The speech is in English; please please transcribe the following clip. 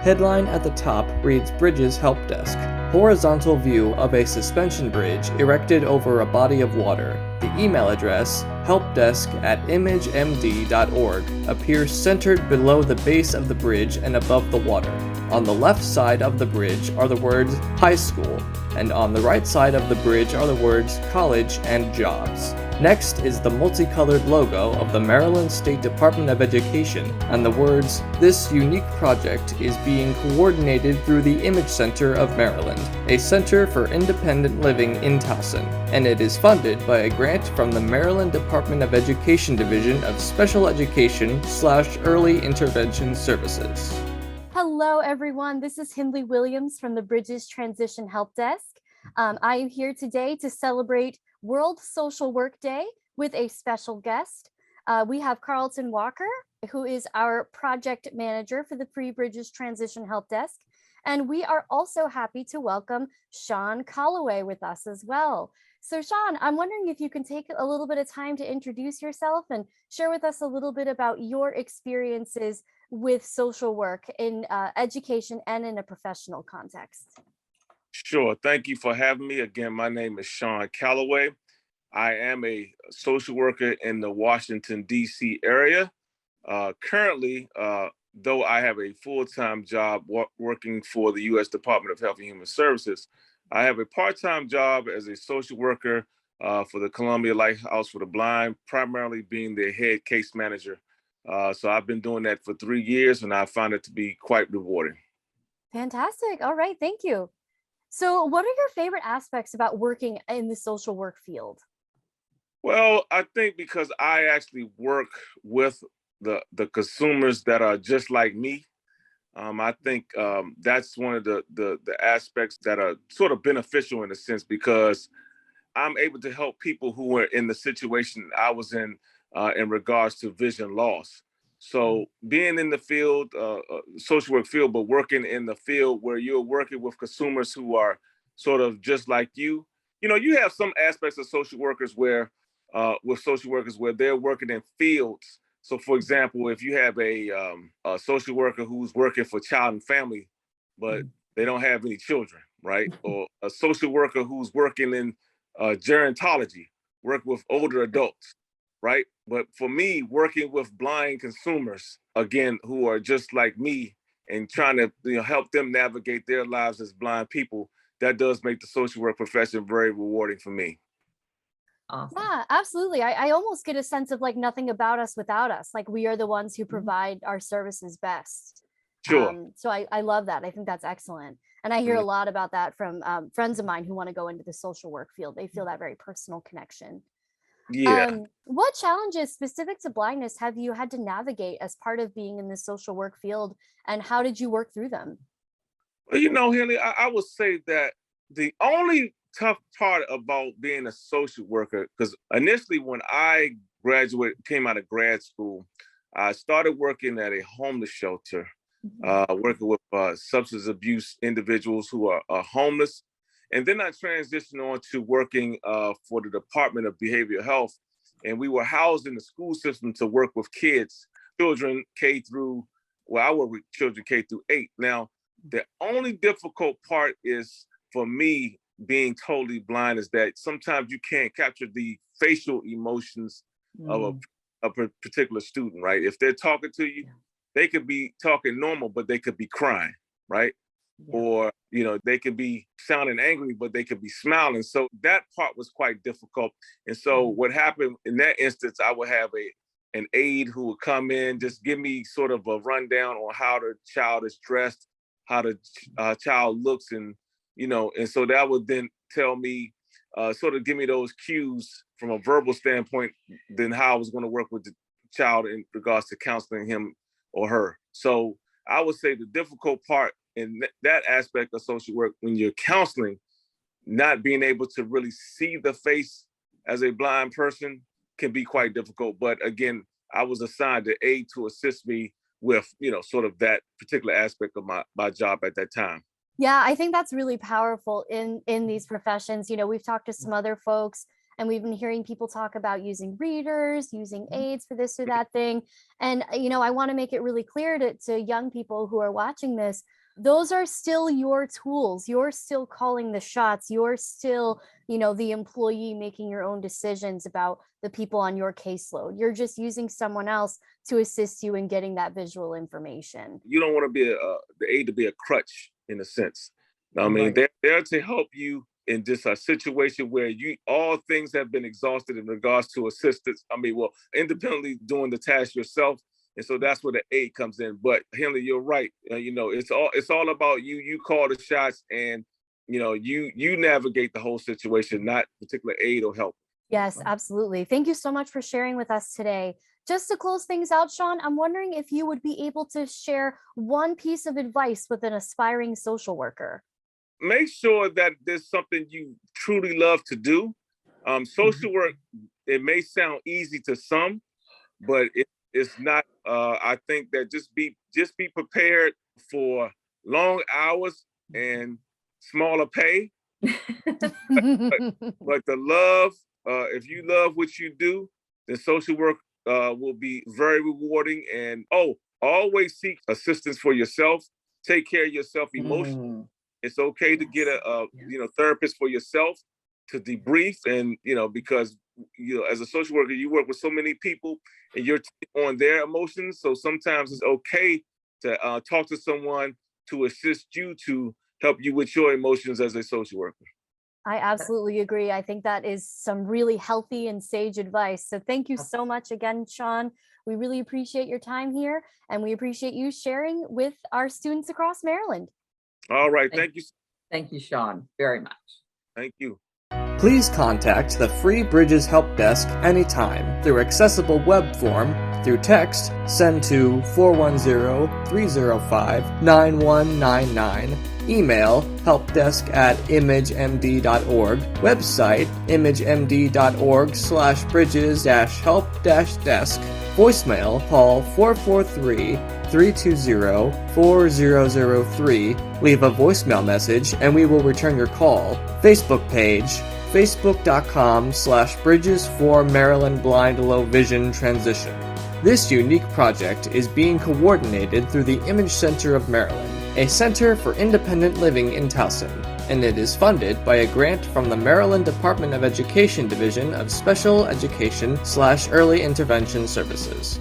Headline at the top reads Bridges Helpdesk. Horizontal view of a suspension bridge erected over a body of water. The email address, helpdesk@imagemd.org, appears centered below the base of the bridge and above the water. On the left side of the bridge are the words high school, and on the right side of the bridge are the words college and jobs. Next is the multicolored logo of the Maryland State Department of Education and the words, "This unique project is being coordinated through the Image Center of Maryland, a center for independent living in Towson, and it is funded by a grant from the Maryland Department of Education Division of Special Education/Early Intervention Services." Hello, everyone. This is Hindley Williams from the Bridges Transition Help Desk. I am here today to celebrate World Social Work Day with a special guest. We have Carlton Walker, who is our project manager for the Free Bridges Transition Help Desk. And we are also happy to welcome Shawn Callaway with us as well. So Shawn, I'm wondering if you can take a little bit of time to introduce yourself and share with us a little bit about your experiences with social work in education and in a professional context. Sure. Thank you for having me. Again, my name is Shawn Callaway. I am a social worker in the Washington, D.C. area. Currently, though I have a full-time job working for the U.S. Department of Health and Human Services, I have a part-time job as a social worker for the Columbia Lighthouse for the Blind, primarily being their head case manager. So I've been doing that for 3 years, and I found it to be quite rewarding. Fantastic. All right. Thank you. So what are your favorite aspects about working in the social work field? Well, I think because I actually work with the consumers that are just like me, I think that's one of the aspects that are sort of beneficial in a sense, because I'm able to help people who are in the situation I was in regards to vision loss. So being in the field, social work field, but working in the field where you're working with consumers who are sort of just like you know, you have some aspects of social workers where, with social workers where they're working in fields. So for example, if you have a social worker who's working for child and family, but they don't have any children, right? Or a social worker who's working in gerontology, work with older adults, right? But for me, working with blind consumers, again, who are just like me and trying to help them navigate their lives as blind people, that does make the social work profession very rewarding for me. Awesome. Yeah, absolutely. I almost get a sense of like nothing about us without us. Like we are the ones who provide our services best. Sure. So I love that. I think that's excellent. And I hear a lot about that from friends of mine who want to go into the social work field. They feel that very personal connection. Yeah. What challenges specific to blindness have you had to navigate as part of being in the social work field, and how did you work through them? Well, Haley, I would say that the only tough part about being a social worker, because initially when I came out of grad school, I started working at a homeless shelter, working with substance abuse individuals who are homeless. And then I transitioned on to working for the Department of Behavioral Health. And we were housed in the school system to work with children K through, well, I work with children K through 8. Now, the only difficult part is for me being totally blind is that sometimes you can't capture the facial emotions of a particular student, right? If they're talking to you, they could be talking normal, but they could be crying, right? Yeah. Or, they could be sounding angry, but they could be smiling. So that part was quite difficult. And so what happened in that instance, I would have an aide who would come in, just give me sort of a rundown on how the child is dressed, how the child looks, and so that would then tell me, sort of give me those cues from a verbal standpoint, then how I was going to work with the child in regards to counseling him or her. So I would say the difficult part in that aspect of social work, when you're counseling, not being able to really see the face as a blind person can be quite difficult. But again, I was assigned an aide to assist me with, sort of that particular aspect of my job at that time. Yeah, I think that's really powerful in these professions. We've talked to some other folks And we've been hearing people talk about using readers, using aids for this or that thing. And, I want to make it really clear to young people who are watching this, those are still your tools. You're still calling the shots. You're still, the employee making your own decisions about the people on your caseload. You're just using someone else to assist you in getting that visual information. You don't want to be the aid to be a crutch in a sense. I mean, they're there to help you in just a situation where all things have been exhausted in regards to assistance. I mean, independently doing the task yourself. And so that's where the aid comes in. But Henley, you're right. It's all about you. You call the shots, and you navigate the whole situation, not particular aid or help. Yes, absolutely. Thank you so much for sharing with us today. Just to close things out, Shawn, I'm wondering if you would be able to share one piece of advice with an aspiring social worker. Make sure that there's something you truly love to do. Social work, it may sound easy to some, but it's not. I think that just be prepared for long hours and smaller pay. but the love, if you love what you do, then social work will be very rewarding. And always seek assistance for yourself. Take care of yourself emotionally. It's okay to get a therapist for yourself to debrief, and because as a social worker, you work with so many people and you're on their emotions. So sometimes it's okay to talk to someone to assist you, to help you with your emotions as a social worker. I absolutely agree. I think that is some really healthy and sage advice. So thank you so much again, Shawn. We really appreciate your time here, and we appreciate you sharing with our students across Maryland. All right. Thank you. Thank you, Shawn, very much. Thank you. Please contact the free Bridges Help Desk anytime through accessible web form, through text, send to 410-305-9199, email helpdesk@imagemd.org, website imagemd.org/bridges-help-desk, voicemail call 443-320-4003, leave a voicemail message and we will return your call. Facebook page facebook.com/Bridges for Maryland Blind Low Vision Transition. This unique project is being coordinated through the Image Center of Maryland, a center for independent living in Towson, and it is funded by a grant from the Maryland Department of Education Division of Special Education/Early Intervention Services.